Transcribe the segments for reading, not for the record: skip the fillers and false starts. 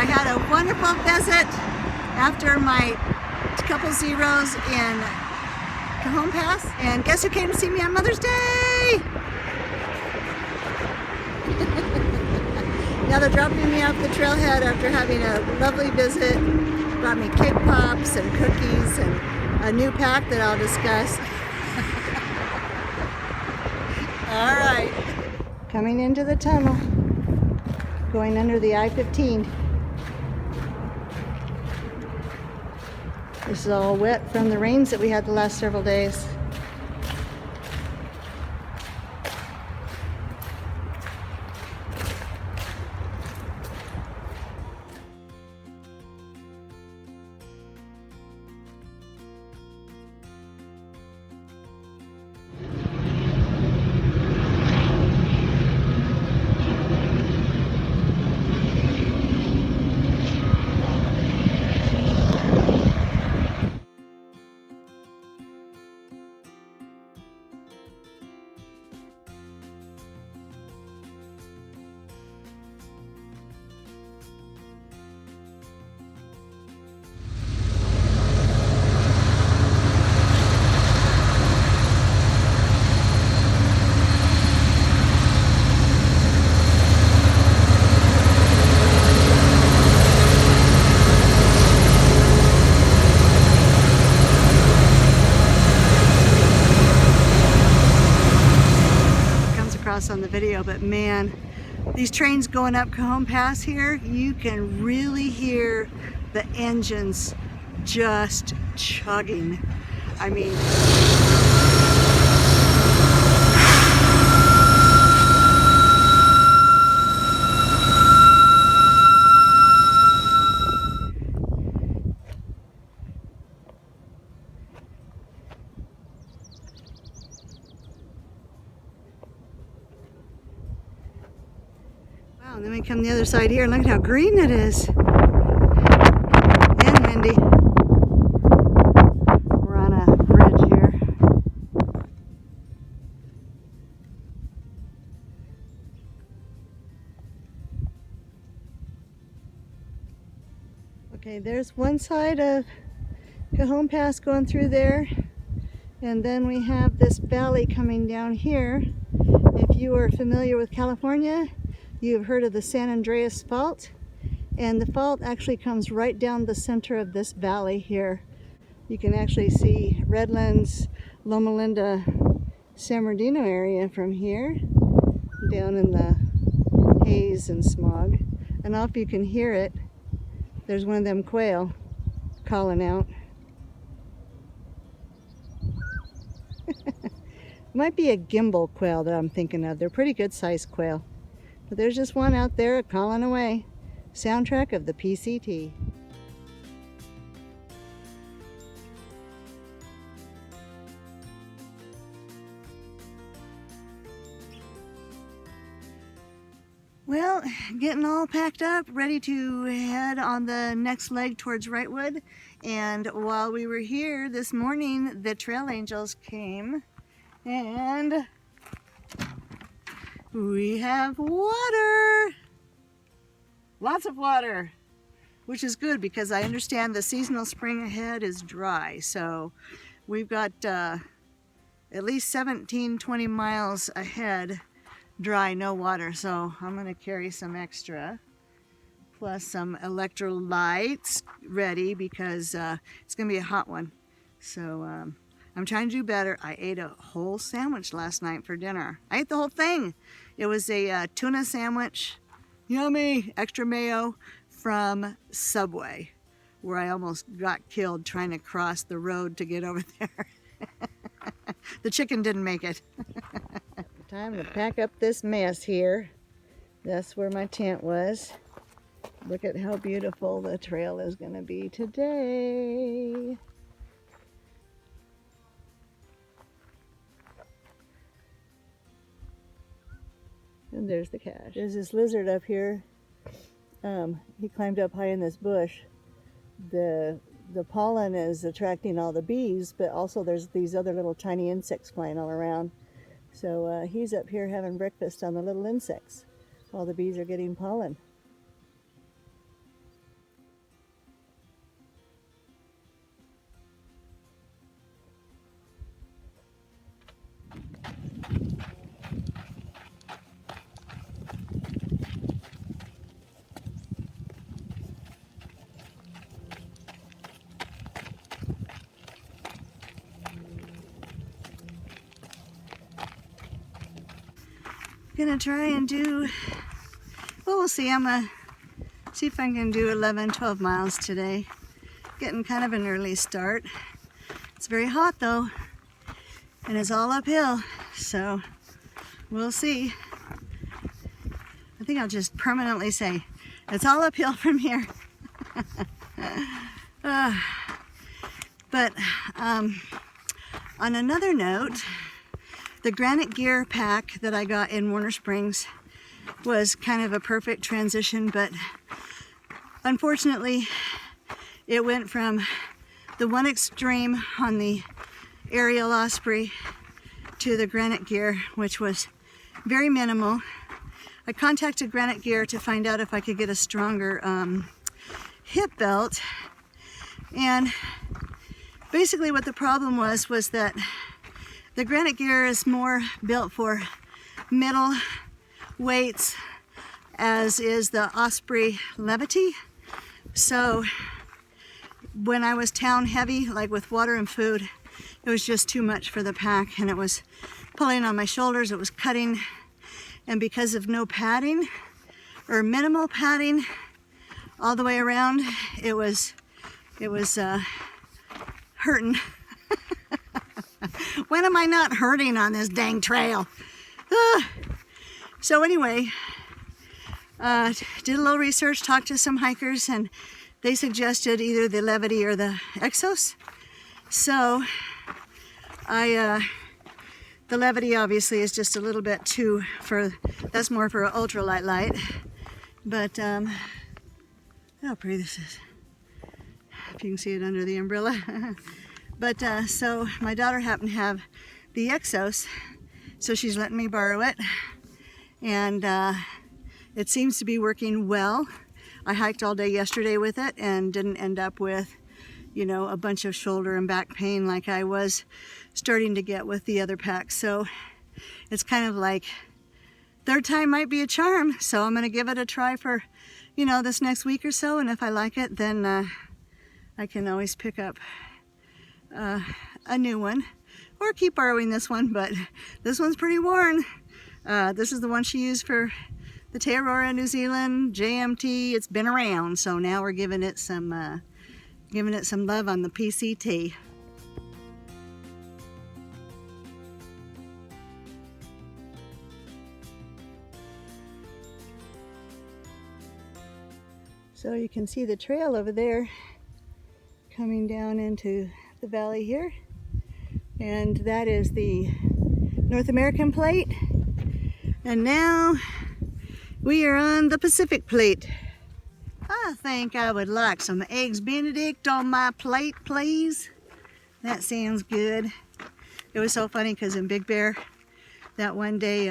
had a wonderful visit after my couple zeros in Cajon Pass. And guess who came to see me on Mother's Day? Now they're dropping me off the trailhead after having a lovely visit. Brought me cake pops and cookies and a new pack that I'll discuss. All right. Coming into the tunnel. Going under the I-15. This is all wet from the rains that we had the last several days. On the video, but man, these trains going up Cajon Pass here, you can really hear the engines just chugging. I mean, and then we come the other side here and look at how green it is. And windy. We're on a bridge here. Okay, there's one side of Cajon Pass going through there. And then we have this valley coming down here. If you are familiar with California, you've heard of the San Andreas Fault, and the fault actually comes right down the center of this valley here. You can actually see Redlands, Loma Linda, San Bernardino area from here, down in the haze and smog. And off you can hear it. There's one of them quail calling out. Might be a gimbal quail that I'm thinking of. They're pretty good sized quail. But there's just one out there calling away. Soundtrack of the PCT. Well, getting all packed up, ready to head on the next leg towards Wrightwood. And while we were here this morning, the trail angels came and we have water, lots of water, which is good because I understand the seasonal spring ahead is dry. So we've got at least 17-20 miles ahead dry, no water. So I'm going to carry some extra, plus some electrolytes ready because it's going to be a hot one. So I'm trying to do better. I ate a whole sandwich last night for dinner. I ate the whole thing. It was a tuna sandwich, yummy, extra mayo, from Subway, where I almost got killed trying to cross the road to get over there. The chicken didn't make it. Time to pack up this mess here. That's where my tent was. Look at how beautiful the trail is going to be today. And there's the cache. There's this lizard up here. He climbed up high in this bush. The pollen is attracting all the bees, but also there's these other little tiny insects flying all around. So he's up here having breakfast on the little insects while the bees are getting pollen. Gonna try and do, well, we'll see. I'm gonna see if I can do 11, 12 miles today. Getting kind of an early start. It's very hot though, and it's all uphill, so we'll see. I think I'll just permanently say it's all uphill from here. But on another note, the Granite Gear pack that I got in Warner Springs was kind of a perfect transition, but unfortunately it went from the one extreme on the Aerial Osprey to the Granite Gear, which was very minimal. I contacted Granite Gear to find out if I could get a stronger hip belt, and basically what the problem was that the Granite Gear is more built for middle weights, as is the Osprey Levity. So when I was town heavy, like with water and food, it was just too much for the pack, and it was pulling on my shoulders, it was cutting, and because of no padding or minimal padding all the way around, it was hurting. When am I not hurting on this dang trail? So anyway, did a little research, talked to some hikers, and they suggested either the Levity or the Exos. So the Levity obviously is just a little bit too that's more for ultralight light. But how pretty this is. If you can see it under the umbrella. But so my daughter happened to have the Exos, so she's letting me borrow it, and it seems to be working well. I hiked all day yesterday with it and didn't end up with, you know, a bunch of shoulder and back pain like I was starting to get with the other packs. So it's kind of like third time might be a charm, so I'm gonna give it a try for, you know, this next week or so, and if I like it, then I can always pick up a new one or keep borrowing this one. But this one's pretty worn. This is the one she used for the Te Aurora New Zealand JMT. It's been around, so now we're giving it some love on the PCT. So you can see the trail over there coming down into the valley here, and that is the North American plate, and now we are on the Pacific plate. I think I would like some eggs Benedict on my plate, please. That sounds good. It was so funny because in Big Bear that one day,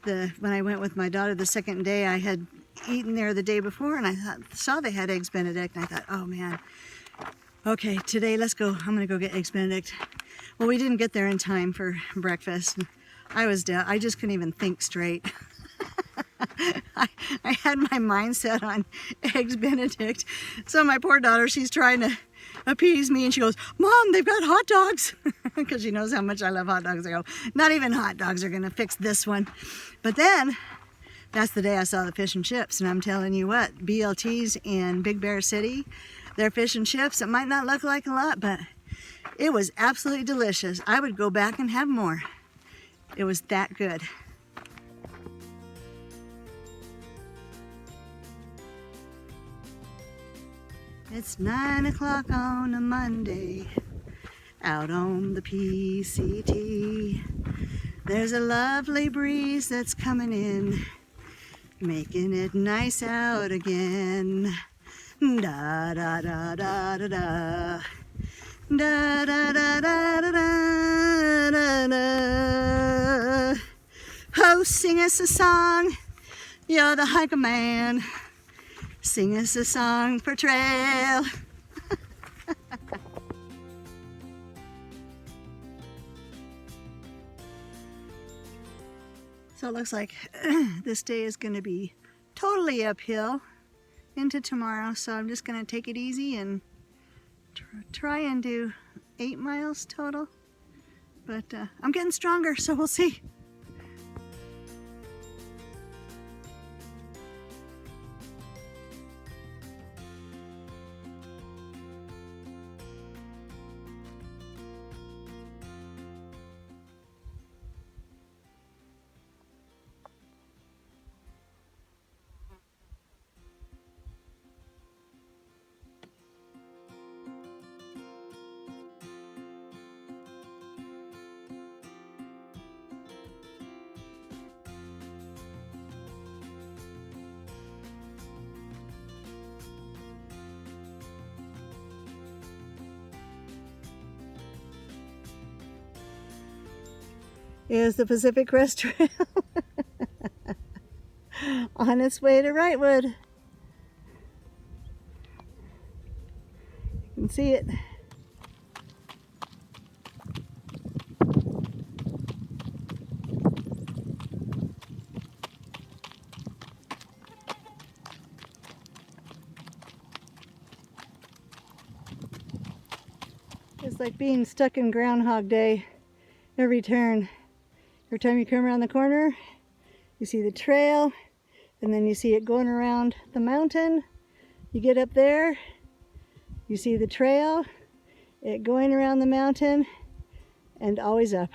when I went with my daughter the second day, I had eaten there the day before, and I saw they had eggs Benedict, and I thought, oh man, okay, today let's go. I'm gonna go get eggs Benedict. Well, we didn't get there in time for breakfast. I was down. I just couldn't even think straight. I had my mind set on eggs Benedict. So my poor daughter, she's trying to appease me, and she goes, Mom, they've got hot dogs. Because she knows how much I love hot dogs. I go, not even hot dogs are gonna fix this one. But then that's the day I saw the fish and chips, and I'm telling you what, BLT's in Big Bear City, their fish and chips, it might not look like a lot, but it was absolutely delicious. I would go back and have more. It was that good. It's 9 o'clock on a Monday, out on the PCT. There's a lovely breeze that's coming in, making it nice out again. Da da da da da da. Da da da da da da da. Oh, sing us a song. You're the hiker man. Sing us a song for trail. So it looks like this day is going to be totally uphill into tomorrow, so I'm just going to take it easy and try and do 8 miles total. But I'm getting stronger, so we'll see. is the Pacific Crest Trail on its way to Wrightwood. You can see it. It's like being stuck in Groundhog Day every turn. Every time you come around the corner, you see the trail, and then you see it going around the mountain. You get up there, you see the trail, it going around the mountain, and always up.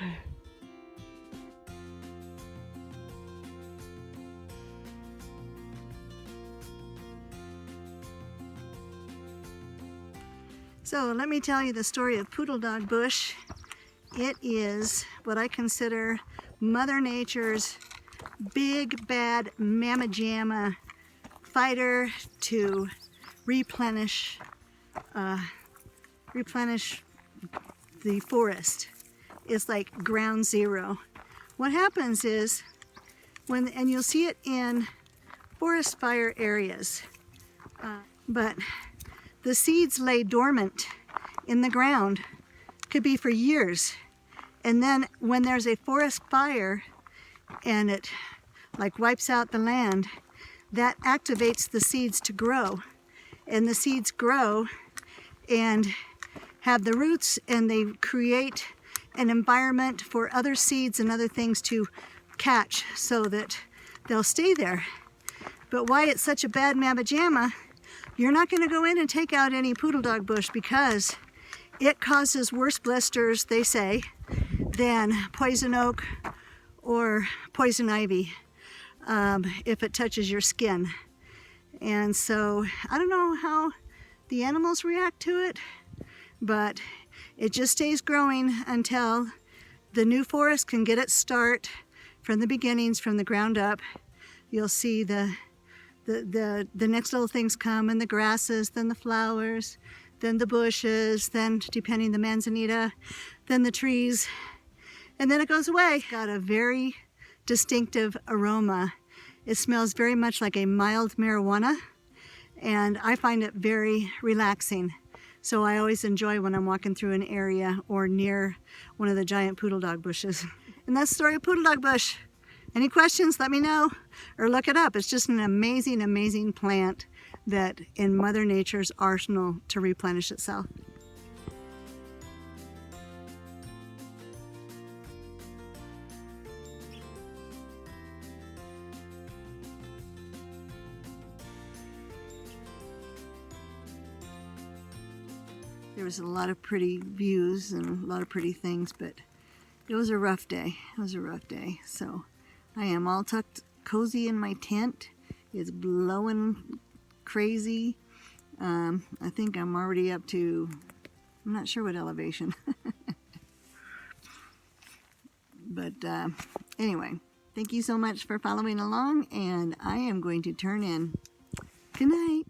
So let me tell you the story of Poodle Dog Bush. It is what I consider Mother Nature's big bad mamma jamma fighter to replenish the forest. It's like ground zero. What happens is and you'll see it in forest fire areas, but the seeds lay dormant in the ground, could be for years. And then when there's a forest fire and it like wipes out the land, that activates the seeds to grow. And the seeds grow and have the roots, and they create an environment for other seeds and other things to catch so that they'll stay there. But why it's such a bad mamma jamma, you're not going to go in and take out any poodle dog bush because it causes worse blisters, they say, than poison oak or poison ivy if it touches your skin. And so I don't know how the animals react to it, but it just stays growing until the new forest can get its start from the beginnings, from the ground up. You'll see the next little things come, and the grasses, then the flowers, then the bushes, then, depending the manzanita, then the trees, and then it goes away. Got a very distinctive aroma. It smells very much like a mild marijuana, and I find it very relaxing. So I always enjoy when I'm walking through an area or near one of the giant poodle dog bushes. And that's the story of Poodle Dog Bush. Any questions, let me know, or look it up. It's just an amazing, amazing plant that in Mother Nature's arsenal to replenish itself. There was a lot of pretty views and a lot of pretty things, but it was a rough day. It was a rough day. So I am all tucked cozy in my tent. It's blowing crazy. I think I'm already up to, I'm not sure what elevation. But anyway, thank you so much for following along, and I am going to turn in. Good night.